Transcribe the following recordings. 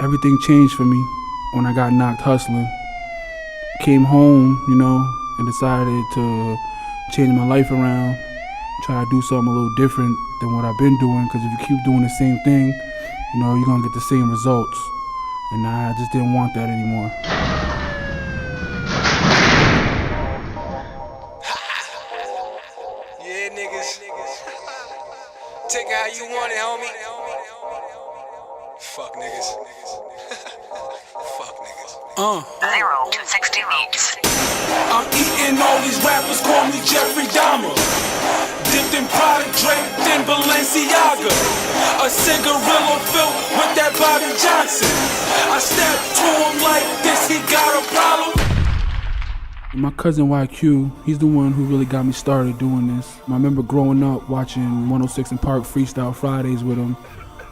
everything changed for me when I got knocked hustling. Came home, and decided to change my life around, try to do something a little different than what I've been doing, because if you keep doing the same thing, you're gonna get the same results. And I just didn't want that anymore. Yeah, niggas. Take it how you want it, homie. Fuck niggas. Fuck niggas. 0 to 60 weeks. I'm eating all these rappers, call me Jeffrey Dahmer. Dipped in product, draped in Balenciaga. A cigarillo filled with that Bobby Johnson. I stepped to him like this, he got a problem. My cousin YQ, he's the one who really got me started doing this. I remember growing up watching 106 and Park Freestyle Fridays with him,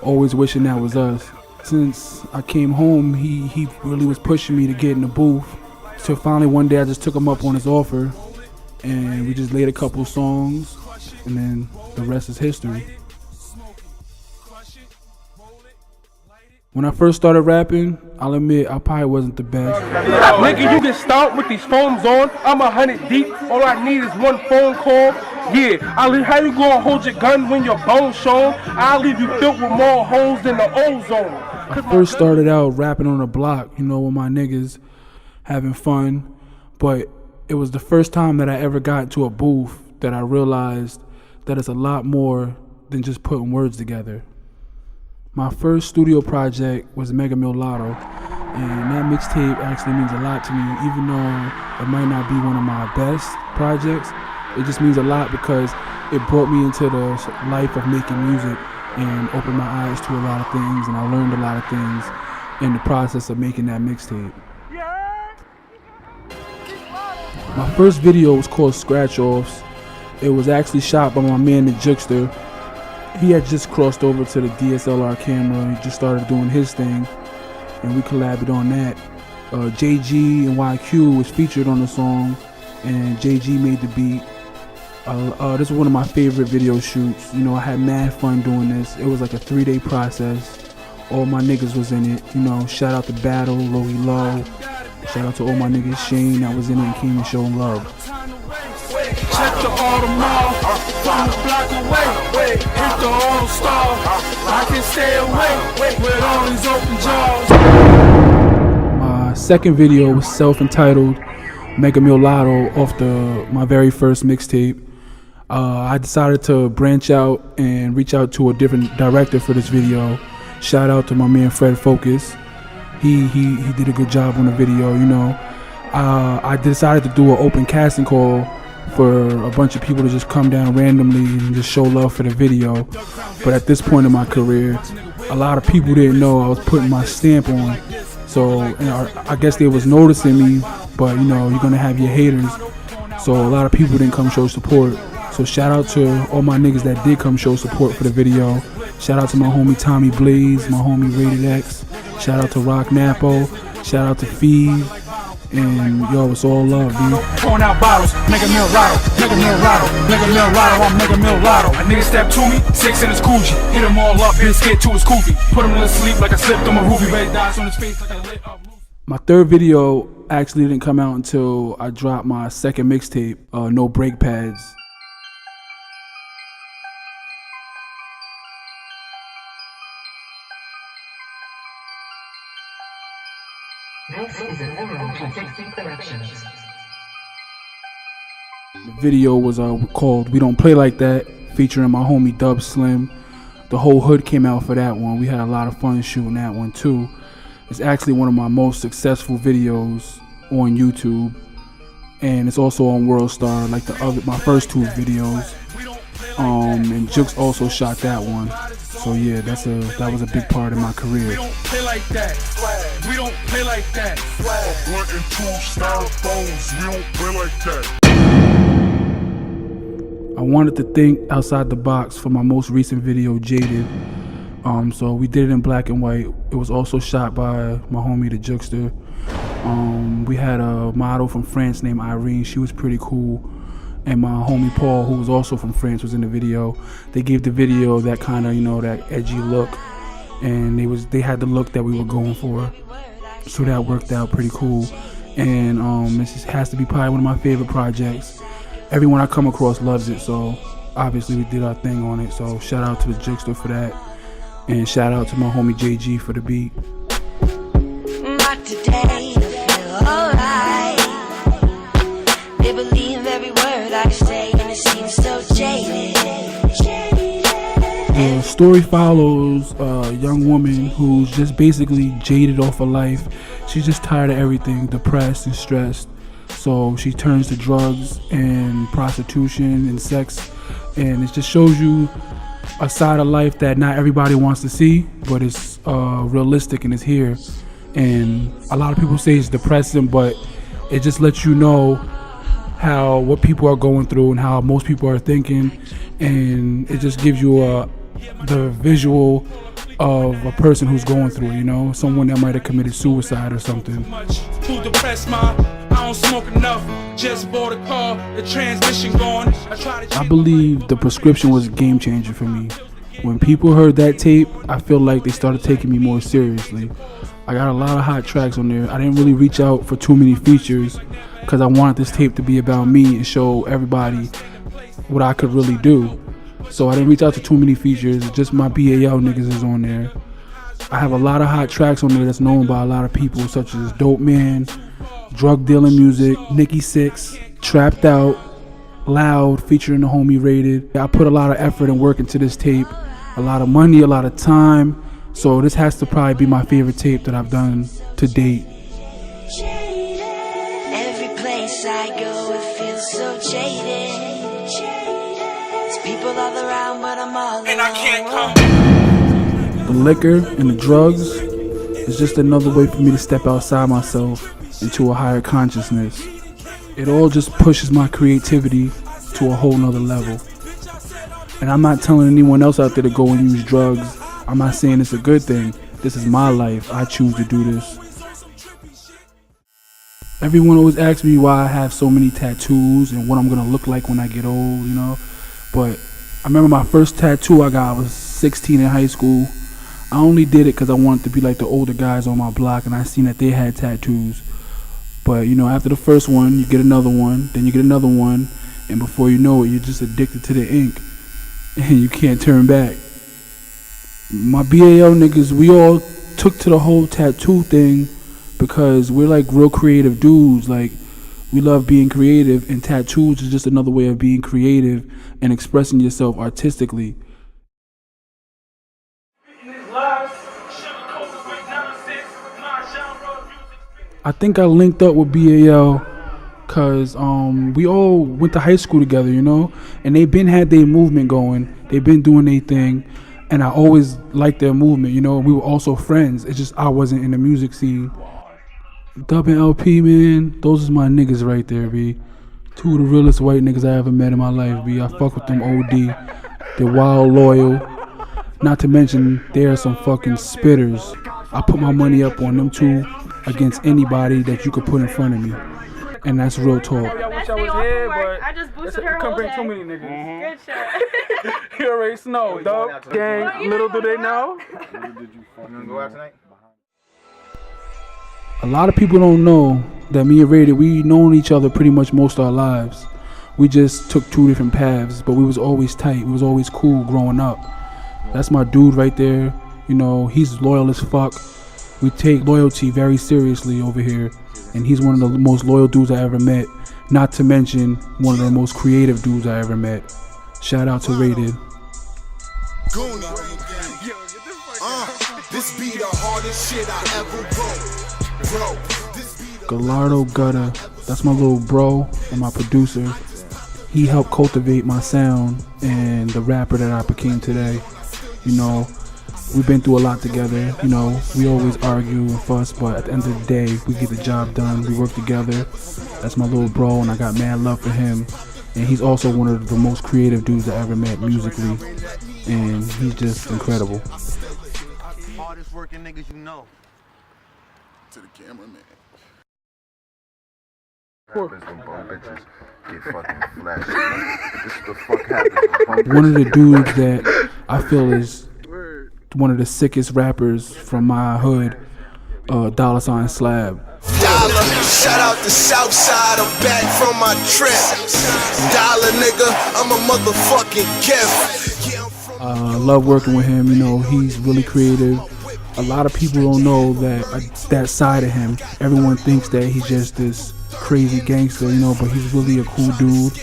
always wishing that was us. Since I came home, he really was pushing me to get in the booth. So finally one day I just took him up on his offer, and we just laid a couple songs, and then the rest is history. When I first started rapping, I'll admit I probably wasn't the best. Nigga, you get stomped with these phones on. I'm 100 deep. All I need is one phone call. Yeah, how you gonna hold your gun when your bones shown? I'll leave you filled with more holes than the ozone. I first started out rapping on the block, with my niggas, having fun. But it was the first time that I ever got into a booth that I realized that it's a lot more than just putting words together. My first studio project was Megami Louder, and that mixtape actually means a lot to me, even though it might not be one of my best projects. It just means a lot because it brought me into the life of making music and opened my eyes to a lot of things, and I learned a lot of things in the process of making that mixtape. My first video was called Scratch Offs. It was actually shot by my man the Jukester. He had just crossed over to the DSLR camera. He just started doing his thing, and we collabed on that. JG and YQ was featured on the song, and JG made the beat. This was one of my favorite video shoots. I had mad fun doing this. It was like a 3-day process. All my niggas was in it. Shout out to Battle, Logie Low. Shout out to all my niggas, Shane, that was in it and came and showed love. Check the Audemars from the block away. Hit the Auto Star. I can stay away with all these open jaws. My second video was self-entitled Megami Louder off my very first mixtape. I decided to branch out and reach out to a different director for this video. Shout out to my man Fred Focus. He did a good job on the video. I decided to do an open casting call for a bunch of people to just come down randomly and just show love for the video. But at this point in my career, a lot of people didn't know I was putting my stamp on. So I guess they was noticing me, but you're gonna have your haters. So a lot of people didn't come show support. So shout out to all my niggas that did come show support for the video. Shout out to my homie Tommy Blaze, my homie Rated X. Shout out to Rock Napo. Shout out to Feed. And yo, it's all love, dude. Pouring out bottles, Megami Louder, Megami Louder, Megami Louder, I'm Megami Louder. A nigga stepped to me, 6 in his coochie. Hit him all up, hit his kid to his koofy. Put him to sleep like I slipped on my roofie. Red dots on his face like I lit up. My third video actually didn't come out until I dropped my second mixtape, No Brake Pads. This is a 0 to 60 corrections. The video was called We Don't Play Like That, featuring my homie Dub Slim. The whole hood came out for that one. We had a lot of fun shooting that one too. It's actually one of my most successful videos on YouTube, and it's also on WorldStar, like my first 2 videos. And Jukes also shot that one. So yeah, that was a big part of my career. We don't play like that. We don't play like that. Blunt and 2 styrofoams. We don't play like that. I wanted to think outside the box for my most recent video, Jaded. So we did it in black and white. It was also shot by my homie the Jukester. We had a model from France named Irene. She was pretty cool. And my homie Paul, who was also from France, was in the video. They gave the video that kind of, that edgy look. and they had the look that we were going for, so that worked out pretty cool. And this has to be probably one of my favorite projects. Everyone I come across loves it, so obviously we did our thing on it. So shout out to the Jigster for that, and shout out to my homie JG for the beat. But today I feel alright. They believe every word I say, and it seems so jaded. The story follows a young woman who's just basically jaded off of life. She's just tired of everything, depressed and stressed. So she turns to drugs and prostitution and sex, and it just shows you a side of life that not everybody wants to see, but it's realistic and it's here. And a lot of people say it's depressing, but it just lets you know what people are going through and how most people are thinking, and it just gives you the visual of a person who's going through it, you know, someone that might have committed suicide or something. Too depressed, I don't smoke enough. Just bought a car, the transmission gone. I believe the prescription was a game changer for me. When people heard that tape, I feel like they started taking me more seriously. I got a lot of hot tracks on there. I didn't really reach out for too many features because I wanted this tape to be about me and show everybody what I could really do. So I didn't reach out to too many features. Just my BAL niggas is on there. I have a lot of hot tracks on there that's known by a lot of people, such as Dope Man, Drug Dealing Music, Nikki Six, Trapped Out, Loud, featuring the homie Rated. I put a lot of effort and work into this tape, a lot of money, a lot of time. So this has to probably be my favorite tape that I've done to date. Every place I go, it feels so jaded. There's people all around, but I'm all alone. And I can't come. The liquor and the drugs is just another way for me to step outside myself into a higher consciousness. It all just pushes my creativity to a whole nother level. And I'm not telling anyone else out there to go and use drugs. I'm not saying it's a good thing. This is my life. I choose to do this. Everyone always asks me why I have so many tattoos and what I'm gonna look like when I get old, you know. But I remember my first tattoo I got, I was 16 in high school. I only did it because I wanted to be like the older guys on my block, and I seen that they had tattoos. But you know, after the first one, you get another one, then you get another one, and before you know it, you're just addicted to the ink, and you can't turn back. My BAL niggas, we all took to the whole tattoo thing because we're like real creative dudes. Like, we love being creative, and tattoos is just another way of being creative and expressing yourself artistically. I think I linked up with BAL because we all went to high school together, you know, and they been had their movement going. They've been doing their thing, and I always liked their movement, you know. We were also friends. It's just I wasn't in the music scene. Dub and LP, man, those is my niggas right there, B. Two of the realest white niggas I ever met in my life, B. I fuck with them OD. They're wild loyal. Not to mention, they're some fucking spitters. I put my money up on them two against anybody that you could put in front of me. And that's real talk. I wish I was here, but I just boosted her couldn't whole bring day. too many niggas. Good shit. You already know, dog. Gang, little do they know. You gonna go out tonight? A lot of people don't know that me and Rated, we known each other pretty much most of our lives. We just took two different paths, but we was always tight. We was always cool growing up. That's my dude right there. You know, he's loyal as fuck. We take loyalty very seriously over here, and he's one of the most loyal dudes I ever met. Not to mention one of the most creative dudes I ever met. Shout out to Rated. This be the hardest shit I ever wrote. Gallardo Gutter, that's my little bro and my producer. He helped cultivate my sound and the rapper that I became today. You know, we've been through a lot together. You know, we always argue and fuss, but at the end of the day, we get the job done. We work together. That's my little bro, and I got mad love for him. And he's also one of the most creative dudes I ever met musically, and he's just incredible. Hardest working niggas you know. To the cameraman. Happens when bum bitches get fucking flashy. This is the fuck happens when bum One of the dudes that I feel is one of the sickest rappers from my hood, $sign Slab. Dollar, shout out the South Side, I'm back from my trip. Dollar nigga, I'm a motherfucking gift. I love working with him, you know, he's really creative. A lot of people don't know that side of him. Everyone thinks that he's just this crazy gangster, you know, but he's really a cool dude,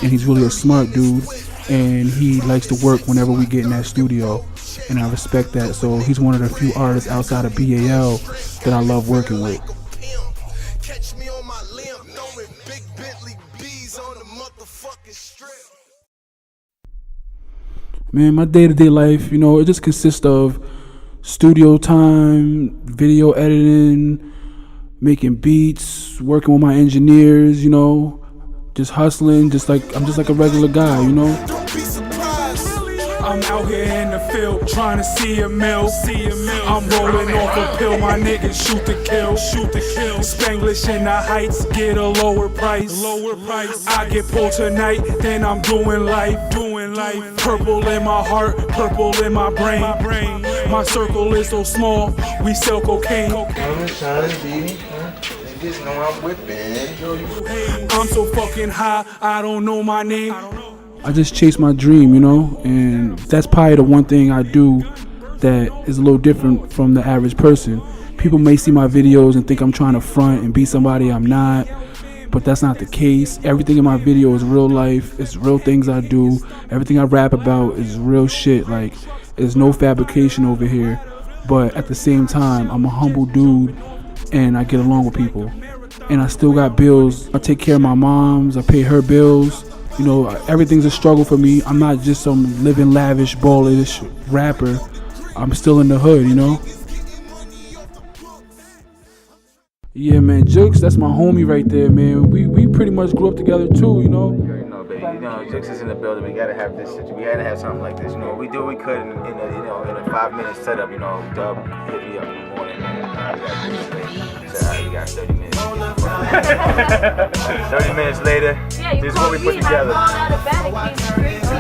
and he's really a smart dude, and he likes to work whenever we get in that studio, and I respect that. So he's one of the few artists outside of BAL that I love working with. Catch me on my limb, throwing big Bentley B's on the motherfucking strip. Man, my day-to-day life, you know, it just consists of studio time, video editing, making beats, working with my engineers, you know, just hustling, I'm just like a regular guy, you know. Don't be surprised. I'm out here in the field trying to see a mill. I'm rolling off a pill, my niggas shoot to kill. Spanglish in the heights, get a lower price. I get pulled tonight, then I'm doing life. Purple in my heart, purple in my brain. My circle is so small, we sell cocaine. Niggas know I'm whipping. I'm so fucking high, I don't know my name. I just chase my dream, you know, and that's probably the one thing I do that is a little different from the average person. People may see my videos and think I'm trying to front and be somebody I'm not, but that's not the case. Everything in my video is real life, it's real things I do. Everything I rap about is real shit, like, there's no fabrication over here. But at the same time, I'm a humble dude and I get along with people. And I still got bills. I take care of my moms, I pay her bills. You know, everything's a struggle for me. I'm not just some living lavish, ballish rapper. I'm still in the hood, you know? Yeah, man, Jukes, that's my homie right there, man. We pretty much grew up together too, you know? You know, baby, you know, Jukes is in the building. We gotta have this. We gotta have something like this. You know, we do what we could in a 5-minute setup. You know, Dub hit me up in the morning, man. We got 30 minutes. 30 minutes later, this is what we put together.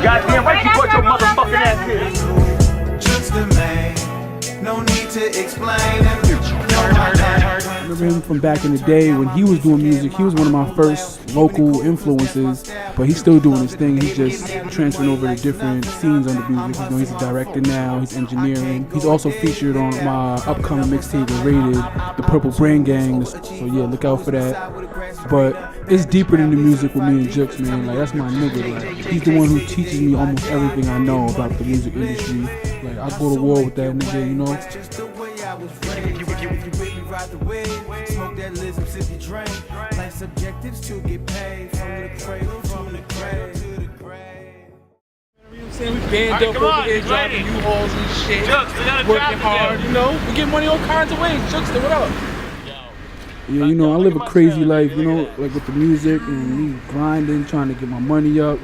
Goddamn right, you put your motherfucking ass here. Just a man, no need to explain. I remember him from back in the day when he was doing music. He was one of my first local influences, but he's still doing his thing. He's just transferring over to different scenes on the music. You know, he's a director now, he's engineering. He's also featured on my upcoming mixtape with Rated, the Purple Brain Gang. So yeah, look out for that. But it's deeper than the music with me and Jux, man. Like, that's my nigga. Like, he's the one who teaches me almost everything I know about the music industry. Like, I go to war with that nigga, you know? Ride the wave, smoke that lism, sip your drink. Life's objectives to get paid from the cradle to the grave. You know what I'm saying? We band up over there, driving U-Hauls and shit, working hard, you know? We get money all kinds of ways. Juxta, what up? Yeah, you know, I live a crazy life, you know, like with the music and me grinding, trying to get my money up.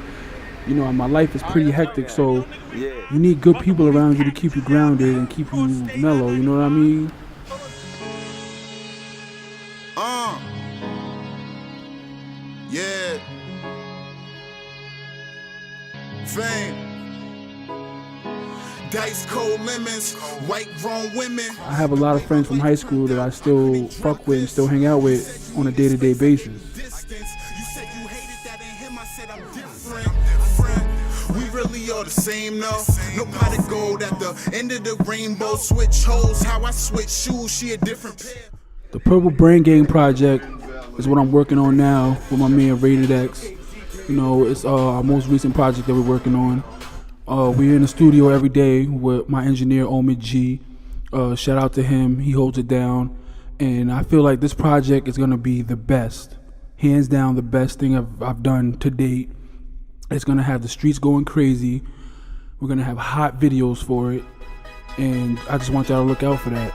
You know, my life is pretty hectic, so you need good people around you to keep you grounded and keep you mellow, you know what I mean? Yeah. Fame. Dice cold lemons, white grown women. I have a lot of friends from high school that I still fuck with and still hang out with on a day-to-day basis. You said you hated that in him, I said I'm different. We really are the same though. No pot of gold at the end of the rainbow. Switch holes, how I switch shoes, she a different pair. The Purple Brain Gang project is what I'm working on now with my man Rated X. You know, it's our most recent project that we're working on. We're in the studio every day with my engineer Omid G. Shout out to him, he holds it down. And I feel like this project is gonna be the best. Hands down the best thing I've done to date. It's gonna have the streets going crazy. We're gonna have hot videos for it. And I just want y'all to look out for that.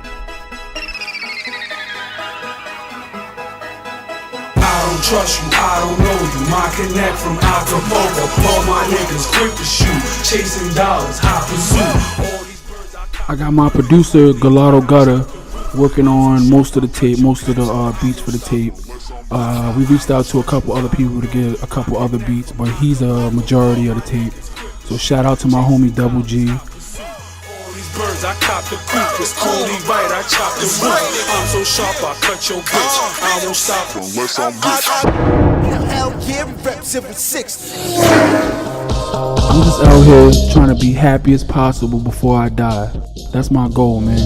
I don't trust you, I don't know you. My connect from Acapulco. All my niggas quick to shoot, chasing dollars, hot pursuit. I got my producer Gallardo Gutter working on most of the tape, most of the beats for the tape. We reached out to a couple other people to get a couple other beats, but he's a majority of the tape. So shout out to my homie Double G. All these birds diamonds, I cop the coupe. It's coolly right, I chop the roof. I'm so sharp, I cut your bitch. I won't stop unless I'm rich. Hell yeah, we rep 760. I'm just out here trying to be happy as possible before I die. That's my goal, man.